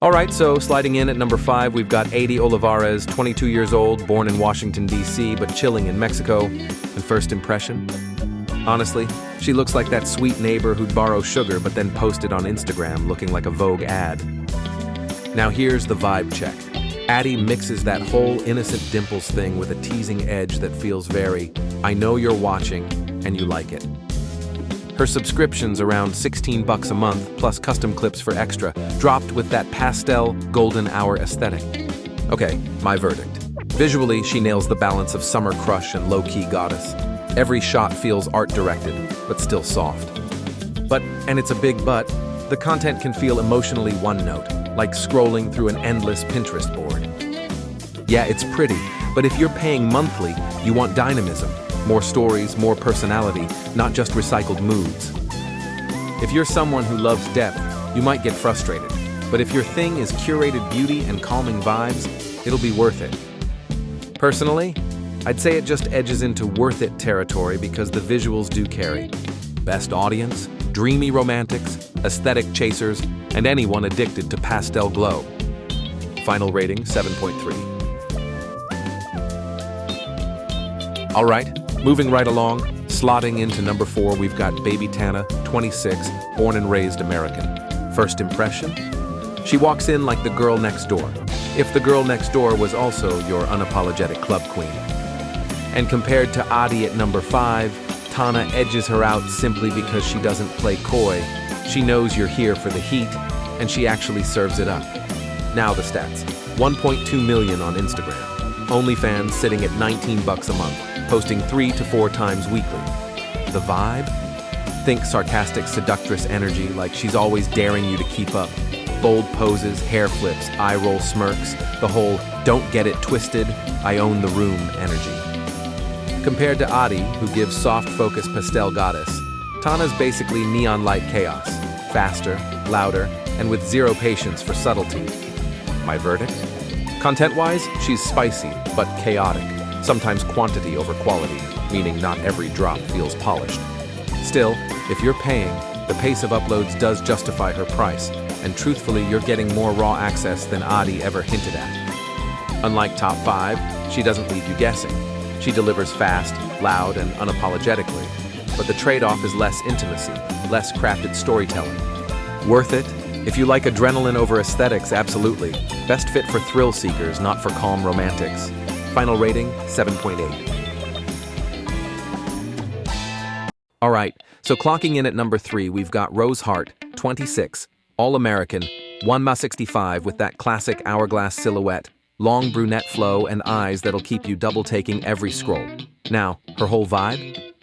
All right, so sliding in at number 5, we've got Adi Olivares, 22 years old, born in Washington, D.C., but chilling in Mexico. And first impression? Honestly, she looks like that sweet neighbor who'd borrow sugar but then post it on Instagram looking like a Vogue ad. Now here's the vibe check. Addie mixes that whole innocent dimples thing with a teasing edge that feels very, I know you're watching and you like it. Her subscription's around $16 a month, plus custom clips for extra, dropped with that pastel, golden hour aesthetic. Okay, my verdict. Visually, she nails the balance of summer crush and low-key goddess. Every shot feels art-directed, but still soft. But, and it's a big but, the content can feel emotionally one-note, like scrolling through an endless Pinterest board. Yeah, it's pretty, but if you're paying monthly, you want dynamism, more stories, more personality, not just recycled moods. If you're someone who loves depth, you might get frustrated, but if your thing is curated beauty and calming vibes, it'll be worth it. Personally, I'd say it just edges into worth it territory because the visuals do carry. Best audience, dreamy romantics, aesthetic chasers, and anyone addicted to pastel glow. Final rating, 7.3. All right, moving right along, slotting into number 4, we've got Baby Tana, 26, born and raised American. First impression? She walks in like the girl next door, if the girl next door was also your unapologetic club queen. And compared to Adi at number 5, Tana edges her out simply because she doesn't play coy. She knows you're here for the heat, and she actually serves it up. Now the stats. 1.2 million on Instagram. OnlyFans sitting at $19 a month, posting 3 to 4 times weekly. The vibe? Think sarcastic seductress energy, like she's always daring you to keep up. Bold poses, hair flips, eye-roll smirks, the whole don't get it twisted, I own the room energy. Compared to Adi, who gives soft-focused pastel goddess, Tana's basically neon light chaos, faster, louder, and with zero patience for subtlety. My verdict? Content-wise, she's spicy, but chaotic, sometimes quantity over quality, meaning not every drop feels polished. Still, if you're paying, the pace of uploads does justify her price, and truthfully, you're getting more raw access than Adi ever hinted at. Unlike top 5, she doesn't leave you guessing. She delivers fast, loud, and unapologetically, but the trade-off is less intimacy, less crafted storytelling. Worth it? If you like adrenaline over aesthetics, absolutely. Best fit for thrill seekers, not for calm romantics. Final rating, 7.8. All right, so clocking in at number 3, we've got Rose Hart, 26, all-American, 1'65" with that classic hourglass silhouette, long brunette flow, and eyes that'll keep you double-taking every scroll. Now, her whole vibe?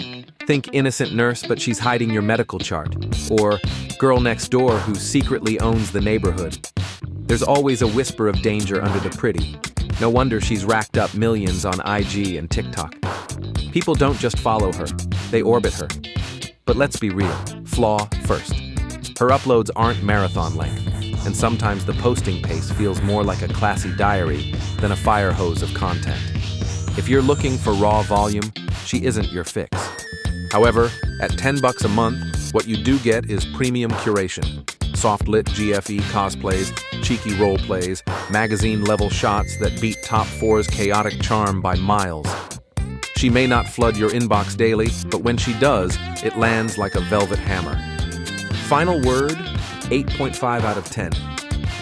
Think innocent nurse, but she's hiding your medical chart. Or girl next door who secretly owns the neighborhood. There's always a whisper of danger under the pretty. No wonder she's racked up millions on IG and TikTok. People don't just follow her, they orbit her. But let's be real, flaw first. Her uploads aren't marathon length, and sometimes the posting pace feels more like a classy diary than a fire hose of content. If you're looking for raw volume, she isn't your fix. However, at $10 a month, what you do get is premium curation. Soft-lit GFE cosplays, cheeky role plays, magazine-level shots that beat Top 4's chaotic charm by miles. She may not flood your inbox daily, but when she does, it lands like a velvet hammer. Final word, 8.5 out of 10.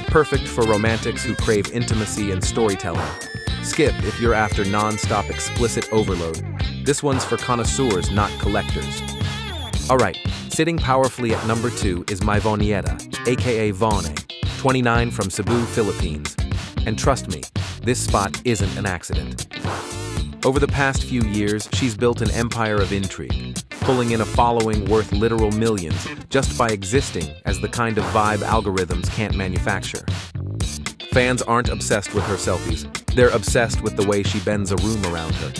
Perfect for romantics who crave intimacy and storytelling. Skip if you're after non-stop explicit overload. This one's for connoisseurs, not collectors. Alright, sitting powerfully at number 2 is Myvonieta, aka Vone, 29 from Cebu, Philippines. And trust me, this spot isn't an accident. Over the past few years, she's built an empire of intrigue, pulling in a following worth literal millions just by existing as the kind of vibe algorithms can't manufacture. Fans aren't obsessed with her selfies, they're obsessed with the way she bends a room around her.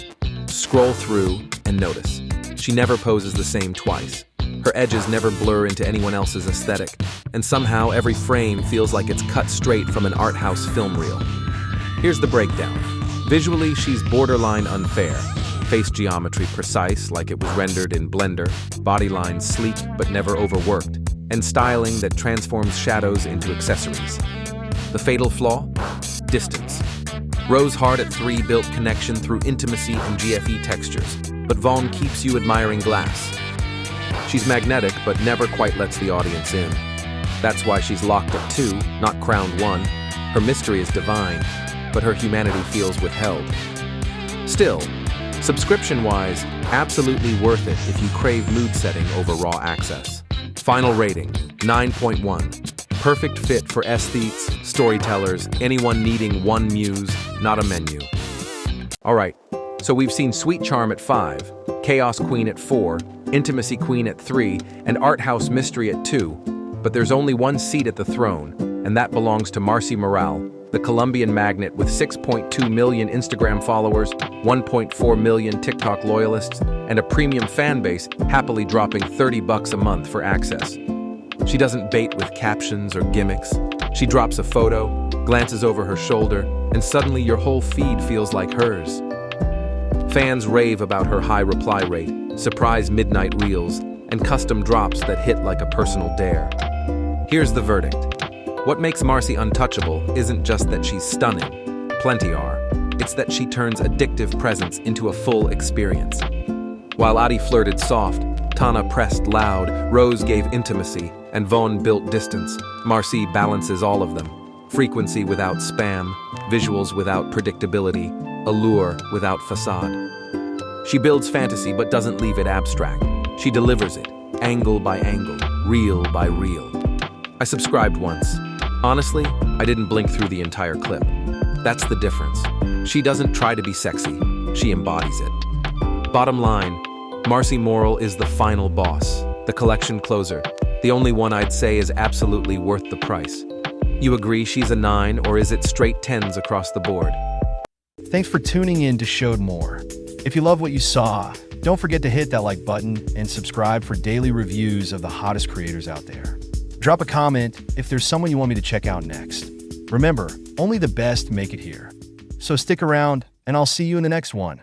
Scroll through and notice. She never poses the same twice. Her edges never blur into anyone else's aesthetic, and somehow every frame feels like it's cut straight from an art house film reel. Here's the breakdown. Visually, she's borderline unfair. Face geometry precise, like it was rendered in Blender, body lines sleek but never overworked, and styling that transforms shadows into accessories. The fatal flaw? Distance. Rose Hart at 3 built connection through intimacy and GFE textures, but Vaughn keeps you admiring glass. She's magnetic, but never quite lets the audience in. That's why she's locked at 2, not crowned 1. Her mystery is divine, but her humanity feels withheld. Still, subscription-wise, absolutely worth it if you crave mood setting over raw access. Final rating, 9.1. Perfect fit for aesthetes, storytellers, anyone needing one muse, not a menu. Alright, so we've seen Sweet Charm at 5, Chaos Queen at 4, Intimacy Queen at 3, and Art House Mystery at 2, but there's only one seat at the throne, and that belongs to Marcy Morale, the Colombian magnet with 6.2 million Instagram followers, 1.4 million TikTok loyalists, and a premium fan base happily dropping $30 a month for access. She doesn't bait with captions or gimmicks. She drops a photo, glances over her shoulder, and suddenly your whole feed feels like hers. Fans rave about her high reply rate, surprise midnight reels, and custom drops that hit like a personal dare. Here's the verdict. What makes Marcy untouchable isn't just that she's stunning. Plenty are. It's that she turns addictive presence into a full experience. While Adi flirted soft, Tana pressed loud, Rose gave intimacy, and Vaughn built distance, Marcy balances all of them. Frequency without spam, visuals without predictability, allure without facade. She builds fantasy but doesn't leave it abstract. She delivers it, angle by angle, reel by reel. I subscribed once. Honestly, I didn't blink through the entire clip. That's the difference. She doesn't try to be sexy, she embodies it. Bottom line, Marcy Morale is the final boss, the collection closer, the only one I'd say is absolutely worth the price. You agree she's a 9, or is it straight 10s across the board? Thanks for tuning in to Showed More. If you love what you saw, don't forget to hit that like button and subscribe for daily reviews of the hottest creators out there. Drop a comment if there's someone you want me to check out next. Remember, only the best make it here. So stick around, and I'll see you in the next one.